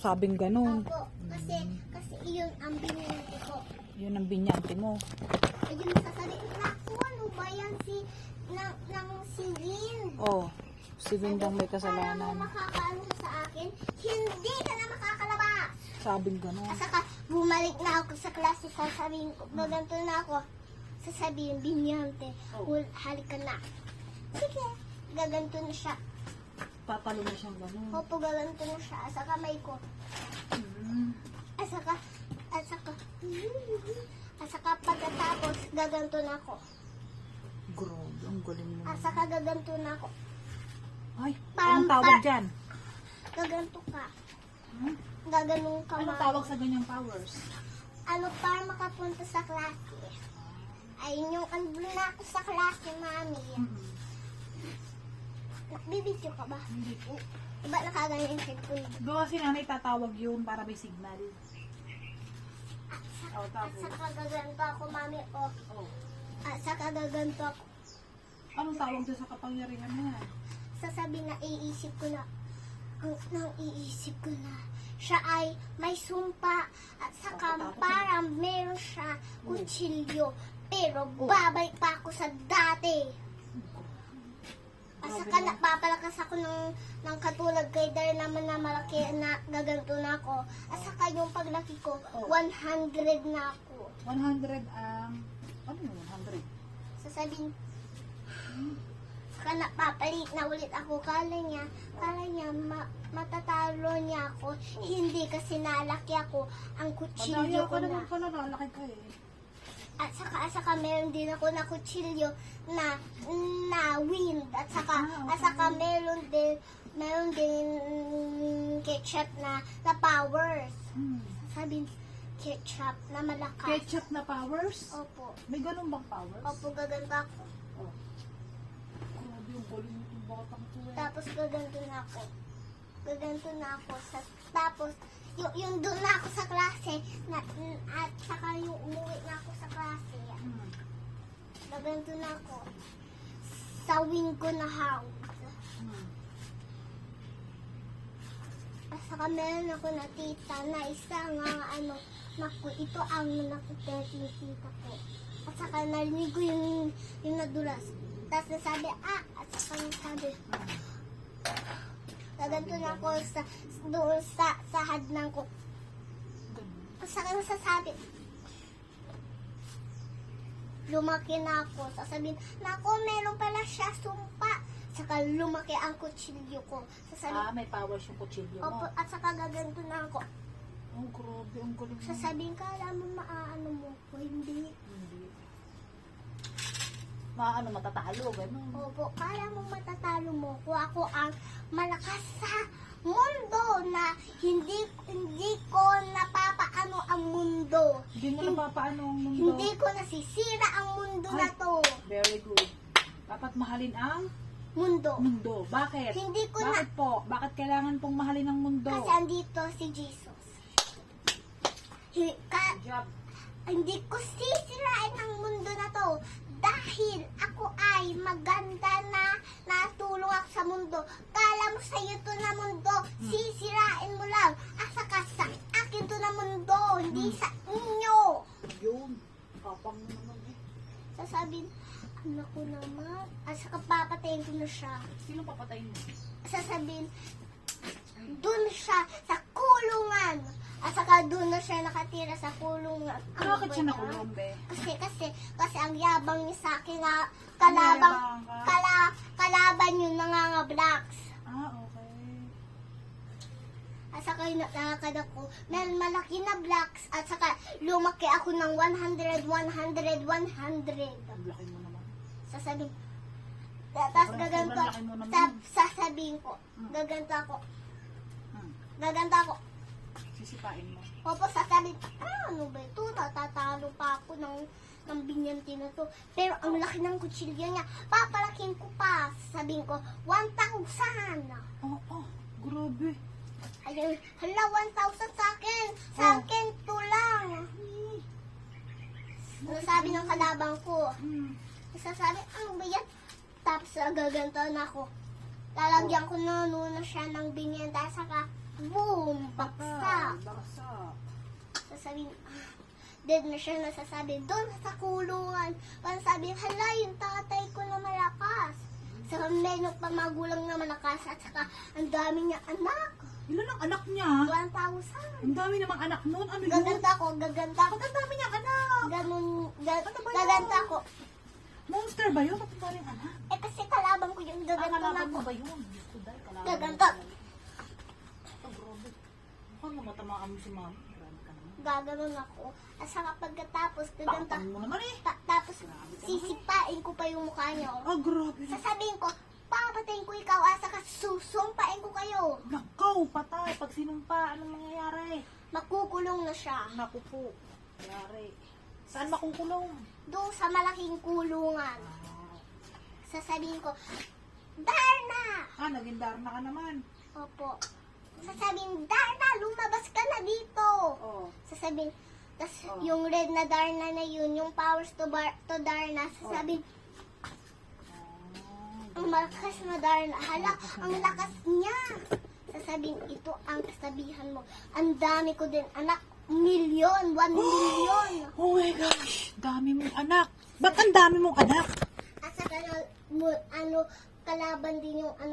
sabing ganun. Opo, kasi iyon ang binili ko. Yun ang binyante mo. Ayun, sasabihin na ako, ano ba yan ng singin? Oh, si Bindang may Para kasalanan. mo makakaano sa akin, hindi ka na makakalabas. Sabing ganun. At saka, bumalik na ako sa klase, sasabihin ko, gaganto na ako. Sasabihin, binyante, halik ka na. Sige, gaganto na siya. Tatalo na siyang ganun. Opo, gaganto na siya. Sa kamay ko. At saka pagkatapos, gaganto na ako. Grabe, ang galing mo. At saka gaganto na ako. Ay, anong tawag dyan? Gaganto ka. Hmm? Gaganong ka. Anong tawag sa ganyang powers? Ano, para makapunta sa klase. Ay, yung andun na ako sa klase, mami. Bibidyo ka ba? Hindi po. Diba nakaganyan yung cellphone? Gawa si nanay tatawag yun para may signal. Oh, At tapos. saka gaganto ako, mami. O, Oh. at saka gaganto ako. Anong tawag doon sa kapangyarihan na yan? Sasabihin na iisip ko na, siya ay may sumpa at saka parang meron siya kutsilyo. Pero babalik pa ako sa dati. At saka napapalakas ako ng katulad kay Dar naman na malaki na gaganto na ako. At saka yung paglaki ko, 100 na ako. 100 ang... ano yung 100? Sasabihin, saka napapalit na ulit ako. Kala niya matatalo niya ako. Hindi kasi nalaki ako. Ang kutsilyo ko na. Pala nalaki ka eh. At saka meron din ako na kutsilyo na wind. At saka meron din ketchup na powers. Sabihin, ketchup na malakas. Ketchup na powers? Opo. May ganun bang powers? Opo, gaganda ako. Oh. Grabe yung galing yung batang to eh. Tapos gaganto na ako. Tapos, yung doon na ako sa klase, at saka yung umuwi na ako sa klase. Gaganto na ako. Sa wing ko na house. At saka meron ako na tita na isang naku, ito ang nakita ko. At saka narinig ko yung nadulas. Tapos nasabi, at saka nasabi, gaganto na ako doon sa hadnang ko. At saka nasasabi, lumaki na ako. Sasabihin, naku, meron pala siya sumpa. Saka lumaki ang kutsilyo ko. Sasabihin, may powers yung kutsilyo mo. opo, at saka gaganto na ako. Oh, grabe, ang galing mo. Sasabihin ka, alam mo, maaano mo ko. Hindi. Hindi. Matatalo, gano'n. Opo, kala mo matatalo mo ko. Ako ang malakas sa mundo na hindi ko napapaano ang mundo. Hindi mo napapaano ang mundo. Hindi ko nasisira ang mundo na to. Very good. Dapat mahalin ang Mundo. mundo. Bakit? Hindi ko Bakit po? Bakit kailangan pong mahalin ang mundo? Kasi andito si Jesus. Good job. Hindi ko sisirain ang mundo na to dahil ako ay maganda na natulong ako sa mundo. Kala mo sa iyo to na mundo, sisirain mo lang. Saka sa akin to na mundo, hindi sa inyo. Yun. Kapang naman eh. Sasabihin, anak ko naman. Saka papatayin ko na siya. Sino papatayin mo? Sasabihin, dun siya sa kulungan. Saka dun na siya nakatira sa kulungan. Bakit siya nakulong, be? Kasi ang yabang niya sa akin na Yabang ka? kalaban yung nangangablacks. Okay. Saka yung nakalakad ako, may malaki na blocks at saka lumaki ako ng 100. Ang laki mo naman. Sasabihin, tapos Sobrang gaganto, laki mo naman. sasabihin ko, gaganto ako. Gaganto ako. Sisipain mo. Opo, sasabihin, ano ba ito? Tatatalo pa ako ng binyante na to. Pero ang laki ng kutsilyo niya, papalakin ko pa. Sabihin ko, 1,000. Oh, grabe. Ayun, hala, 1,000 sa akin. Sa akin, 2 lang. Ano sabi ng kalabang ko? Sasabi, ano ba yan? Tapos gagantoan ako. Lalagyan ko na siya ng binyanta. Saka, boom, baksak. sasabihin, dead na siya, nasasabi, doon sa kulungan. Parang sabi, hala, yung tatay ko na malakas. Saka meron pa magulang na malakas at saka ang dami niya anak. Ilan ang anak niya? 1,000. Ang dami namang anak noon. Ano yun? Gaganda ko. Ang dami niyang anak. Ano ba yun? Gaganda ko. Monster ba yun? Ba't ang daming anak? Eh kasi kalaban ko yung gaganda Kalaban ko. mo ba yun? Diyos ko, dahil kalaban. Gaganda. Grabe. Mukhang namatamaan mo si ma'am. Grabe ka naman. Gaganon ako. At saka pagkatapos, gaganda. Takpan mo naman eh. Tapos, sisipain ko pa yung mukha niyo. Oh, grabe. Sasabihin ko, papatayin ko ikaw, at saka susumpain ko kayo. Nakaw, patay. Pag sinumpa, anong mangyayari? Makukulong na siya. Naku po. Yari. Saan makukulong? Doon sa malaking kulungan. Ah, Sasabihin ko, Darna! naging Darna ka naman. Opo. Sasabihin, Darna, lumabas ka na dito. Oh. Sasabihin, tas Oh. yung red na Darna na yun, yung powers to Darna, sasabihin, ang malakas na Darna. Hala, ang lakas niya. Sasabihin, ito ang kasabihan mo. Ang dami ko din, anak. 1,000,000. Oh my gosh. Dami mong anak. Ba't ang dami mong anak? At saka, kalaban din yung anak.